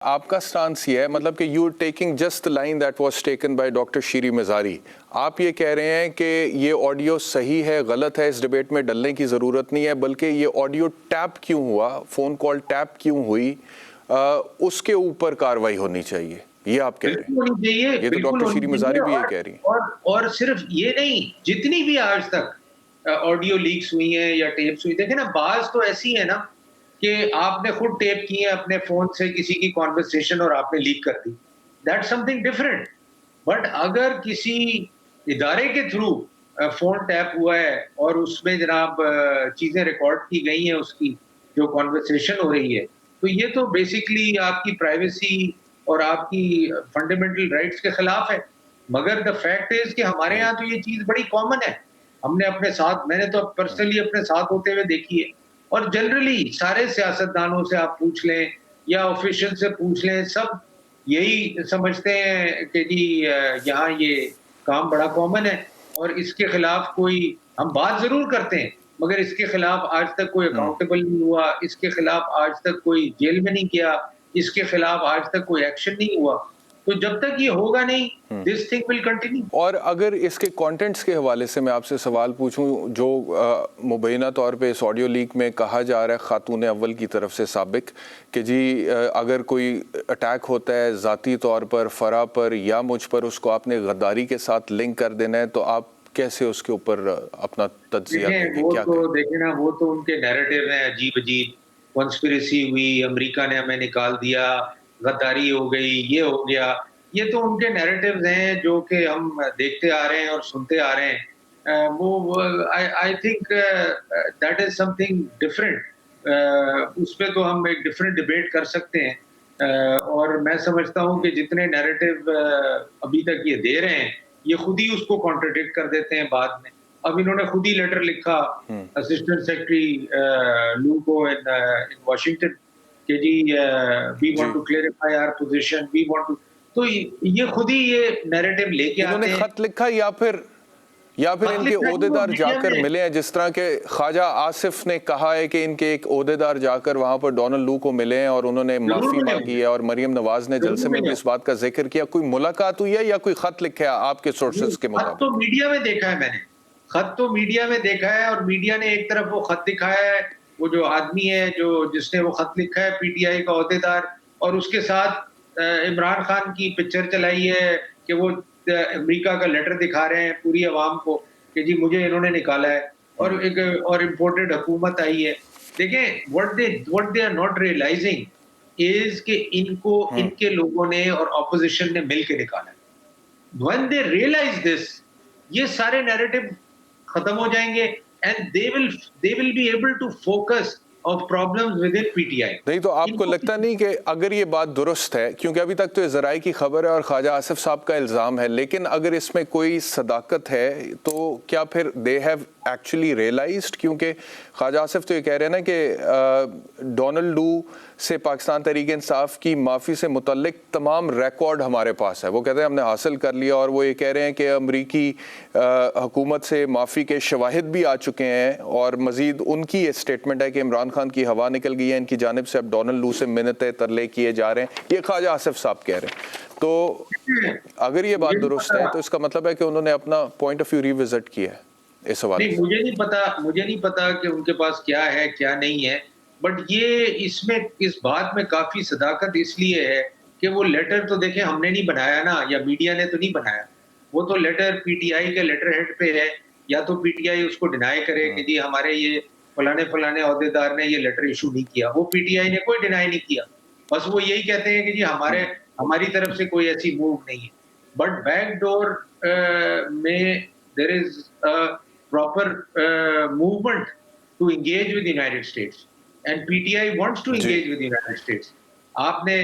आपका स्टांस ये है, मतलब कि you taking just the line that was taken by doctor Shireen Mazari, आप ये कह रहे हैं कि ये ऑडियो सही है गलत है, इस डिबेट में डलने की ज़रूरत नहीं है, बल्कि ये ऑडियो टैप क्यों हुआ, फ़ोन कॉल टैप क्यों हुई, उसके ऊपर कार्रवाई होनी चाहिए, ये आप कह रहे हैं? बिल्कुल होनी चाहिए, ये तो बिल्कुल डॉक्टर शीरी होनी मज़ारी चाहिए। भी यही कह रही हैं। और सिर्फ ये नहीं, जितनी भी आज तक ऑडियो लीक्स हुई हैं या टेप्स हुई, देखें ना, बाज़ तो ऐसी है ना कि आपने खुद टेप की है अपने फ़ोन से किसी की कन्वर्सेशन और आपने लीक कर दी। That's something different. बट अगर किसी इदारे के थ्रू फ़ोन टैप हुआ है और उसमें जनाब चीज़ें रिकॉर्ड की गई हैं, उसकी जो कन्वर्सेशन हो रही है, तो ये तो बेसिकली आपकी प्राइवेसी और आपकी फंडामेंटल राइट्स के खिलाफ है। मगर द फैक्ट इज़ कि हमारे यहाँ तो ये चीज़ बड़ी कॉमन है। हमने अपने साथ, मैंने तो पर्सनली अपने साथ होते हुए देखी है। और जनरली सारे सियासतदानों से आप पूछ लें या ऑफिशियल से पूछ लें, सब यही समझते हैं कि जी यहाँ ये काम बड़ा कॉमन है और इसके खिलाफ कोई, हम बात ज़रूर करते हैं, मगर इसके खिलाफ आज तक कोई अकाउंटेबल नहीं हुआ, इसके खिलाफ आज तक कोई जेल में नहीं गया, इसके खिलाफ आज तक कोई एक्शन नहीं हुआ। तो जब तक ये होगा नहीं, दिस थिंग विल कंटिन्यू। और अगर इसके कंटेंट्स के हवाले से मैं आपसे सवाल पूछूं, जो मुबैना तौर पे इस ऑडियो लीक में कहा जा रहा है खातून अव्वल की तरफ से साबिक कि जी अगर कोई अटैक होता है ज़ाती तौर पर फ़रा पर या मुझ पर, उसको आपने गद्दारी के साथ लिंक कर देना है, तो आप कैसे उसके ऊपर अपना तज्जिया देंगे, क्या कहें? देखें ना, वो तो उनके नैरेटिव हैं अजीब-अजीब, कॉन्स्पिरेसी हुई, अमेरिका ने हमें निकाल दिया, गद्दारी हो गई, ये हो गया। ये तो उनके नैरेटिव्स हैं जो कि हम देखते आ रहे हैं और सुनते आ रहे हैं। वो I think that is something different. उसपे तो हम एक डिफरेंट डिबेट कर सकते हैं। और मैं समझता हूँ कि जितने नैरेटिव अभी तक ये दे रहे हैं, ये खुद ही उसको कॉन्ट्रडिक्ट कर देते हैं बाद में। अब इन्होंने खुद ही लेटर लिखा असिस्टेंट सेक्रेटरी लू को इन वाशिंगटन कि जी we want to clarify our position, we want to, तो ये खुद ही ये नैरेटिव लेके आते इन्होंने हैं। खत लिखा या फिर खत इनके लिखा है वो ओहदेदार मीडिया जाकर में। मिले हैं, जिस तरह के ख्वाजा आसिफ ने कहा है कि इनके एक ओहदेदार जाकर वहां पर डोनाल्ड लू को मिले हैं और उन्होंने ज़रूर माफी मिले मांगी होंगे, है, और मरियम नवाज ने ज़रूर जलसे में मिले भी इस बात का जिक्र किया। कोई मुलाकात हुई है या कोई खत लिखा है आपके सोर्सेज के खत तो मुताबिक? मीडिया में देखा है मैंने। खत तो मीडिया में देखा है और मीडिया ने एक तरफ वो खत दिखाया है, वो जो आदमी है जो जिसने वो खत लिखा है पीटीआई का ओहदेदार, और उसके साथ इमरान खान की पिक्चर चलाई है कि वो अमेरिका का लेटर दिखा रहे हैं पूरी अवाम को कि जी मुझे इन्होंने निकाला है, और एक और इम्पोर्टेड हुकूमत आई है। देखें, what they are not realising is कि इनको इनके लोगों ने और ऑपोजिशन ने मिल के निकाला है। when they realize this, ये सारे नैरेटिव खत्म हो जाएंगे and they will be able to focus of problems within PTI। नहीं तो आपको इनको लगता नहीं कि अगर ये बात दुरुस्त है, क्योंकि अभी तक तो ये ज़राए की खबर है और ख्वाजा आसिफ साहब का इल्ज़ाम है, लेकिन अगर इसमें कोई सदाकत है तो क्या फिर दे हैव एक्चुअली रियलाइज्ड? क्योंकि ख्वाजा आसिफ तो ये कह रहे हैं ना कि डोनाल्ड लू से पाकिस्तान तहरीक इंसाफ की माफ़ी से मुतल्लिक तमाम रिकॉर्ड हमारे पास है, वो कहते हैं हमने हासिल कर लिया, और वो ये कह रहे हैं कि अमरीकी हुकूमत से माफ़ी के शवाहिद भी आ चुके हैं, और मज़ीद उनकी ये स्टेटमेंट है कि इमरान खान की हवा निकल गई है इनकी जानिब से, अब डोनाल्ड लू से मिन्नतें तरले किए जा रहे हैं, ये ख्वाजा आसिफ साहब कह रहे हैं। तो अगर ये बात दुरुस्त है तो इसका मतलब है कि उन्होंने अपना पॉइंट ऑफ व्यू रिविजिट किया है इस हवाले नहीं, से। मुझे नहीं पता कि उनके पास क्या है क्या नहीं है, बट ये इसमें इस बात में काफी सदाकत इसलिए है कि वो लेटर तो देखें हमने नहीं बनाया ना, या मीडिया ने तो नहीं बनाया। वो तो लेटर पीटीआई के लेटर हेड पे है, या तो पीटीआई उसको डिनाई करे कि जी हमारे ये फलाने फलाने ओहदेदार ने ये लेटर इशू नहीं किया। वो पीटीआई ने कोई डिनाई नहीं किया, बस वो यही कहते हैं कि जी हमारी तरफ से कोई ऐसी मूव नहीं है। बट बैकडोर में there is proper movement to engage with the United States, and PTI wants to engage with the United States। आपने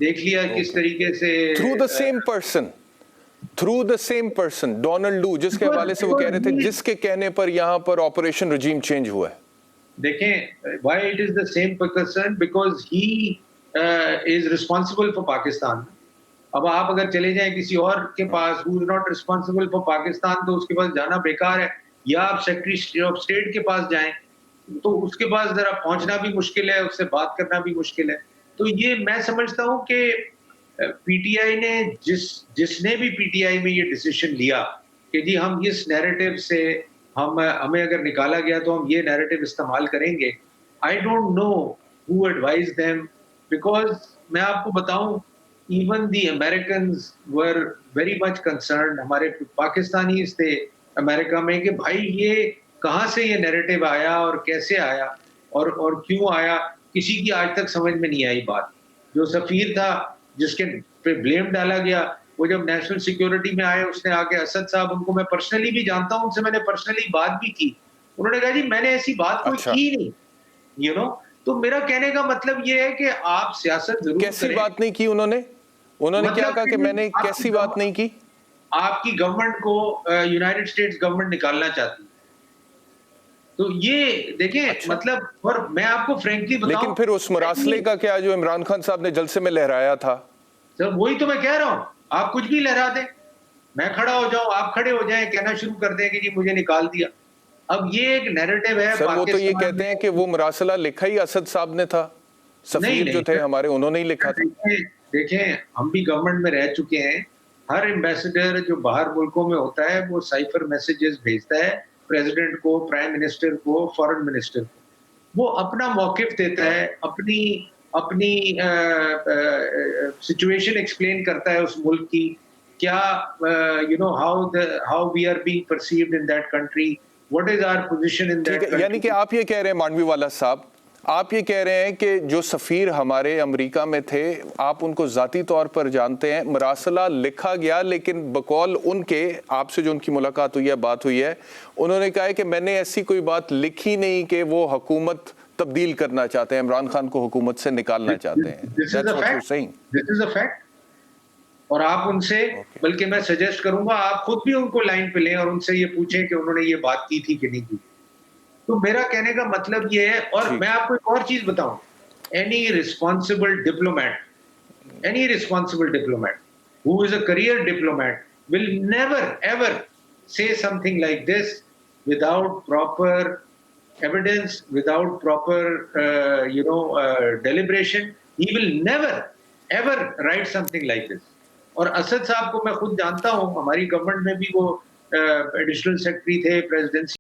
देख लिया किस तरीके से through the same person Donald लू, जिसके हवाले से वो कह रहे थे, जिसके कहने पर यहाँ पर ऑपरेशन रजीम चेंज हुआ है। देखें, why it is the same person, because he is responsible for Pakistan। अब आप अगर चले जाएं किसी और के पास who is not responsible for Pakistan, तो उसके पास जाना बेकार है। या आप सेक्रेटरी ऑफ स्टेट के पास जाएं तो उसके पास जरा पहुंचना भी मुश्किल है, उससे बात करना भी मुश्किल है। तो ये मैं समझता हूँ कि पीटीआई ने जिसने भी पीटीआई में ये डिसीजन लिया कि जी हम इस नैरेटिव से हम हमें अगर निकाला गया तो हम ये नैरेटिव इस्तेमाल करेंगे। I don't know who advise them, because मैं आपको बताऊं, even the Americans were very much concerned. हमारे पाकिस्तानीज थे अमेरिका में कि भाई ये कहाँ से ये नैरेटिव आया और कैसे आया और क्यों आया, किसी की आज तक समझ में नहीं आई बात। जो सफीर था जिसके पे ब्लेम डाला गया, वो जब नेशनल सिक्योरिटी में आए उसने आके असद साहब, उनको मैं पर्सनली भी जानता हूं, उनसे मैंने पर्सनली बात भी की, उन्होंने कहा जी मैंने ऐसी बात कोई अच्छा, की नहीं, यू नो। तो मेरा कहने का मतलब ये है कि आप सियासत जरूर कैसी करें, बात नहीं की उन्होंने? उन्होंने क्या मतलब कहा कि कि मैंने कैसी बात नहीं की? आपकी गवर्नमेंट को यूनाइटेड स्टेट्स गवर्नमेंट निकालना चाहती है। तो ये देखें अच्छा, मतलब, और मैं आपको फ्रेंकली लेकिन बताऊं, फिर उस मुरासले का क्या जो इमरान खान साहब ने जलसे में लहराया था? सर वही तो मैं कह रहा हूं, आप कुछ भी लहरा दें, मैं खड़ा हो जाऊं, आप खड़े हो जाएं, कहना शुरू कर दें कि जी मुझे निकाल दिया। अब ये एक नैरेटिव है सर वो तो ये पाकिस्तान कहते हैं कि में। वो मुरासला लिखा ही असद साहब ने था, नहीं सफीर जो नहीं थे सर, हमारे उन्होंने ही लिखा था। देखें देखें, हम भी गवर्नमेंट में रह चुके हैं। हर एम्बेसडर जो बाहर मुल्कों में होता है वो साइफर मैसेजेस भेजता है प्रेसिडेंट को, प्राइम मिनिस्टर को, फॉरेन मिनिस्टर को। वो अपना मौकिफ देता है, अपनी अपनी सिचुएशन एक्सप्लेन करता है उस मुल्क की, क्या you know how we are being perceived in that country, what is our position in ठीक दैट है, यानी कि कंट्री। आप ये कह रहे हैं मांडवी वाला साहब, आप ये कह रहे हैं कि जो सफ़ीर हमारे अमेरिका में थे, आप उनको ज़ाती तौर पर जानते हैं, मरासला लिखा गया, लेकिन बकौल उनके, आपसे जो उनकी मुलाकात हुई है, बात हुई है, उन्होंने कहा है कि मैंने ऐसी कोई बात लिखी नहीं कि वो हुकूमत तब्दील करना चाहते हैं, इमरान खान को हुकूमत से निकालना चाहते हैं। This is that's a what you are fact, saying. This is a fact. और आप उनसे, ओके, बल्कि मैं सजेस्ट करूंगा आप खुद भी उनको लाइन पे लें और उनसे ये पूछें कि उन्होंने ये बात की थी कि नहीं की। तो मेरा कहने का मतलब ये है, और मैं ठीक, आपको एक और चीज बताऊं, any responsible diplomat, any responsible diplomat who is a career diplomat will never ever say something like this without proper evidence, without proper deliberation. He will never ever write something like this. और असद साहब को मैं खुद जानता हूं, हमारी government में भी वो एडिशनल सेक्रेटरी थे प्रेसिडेंसी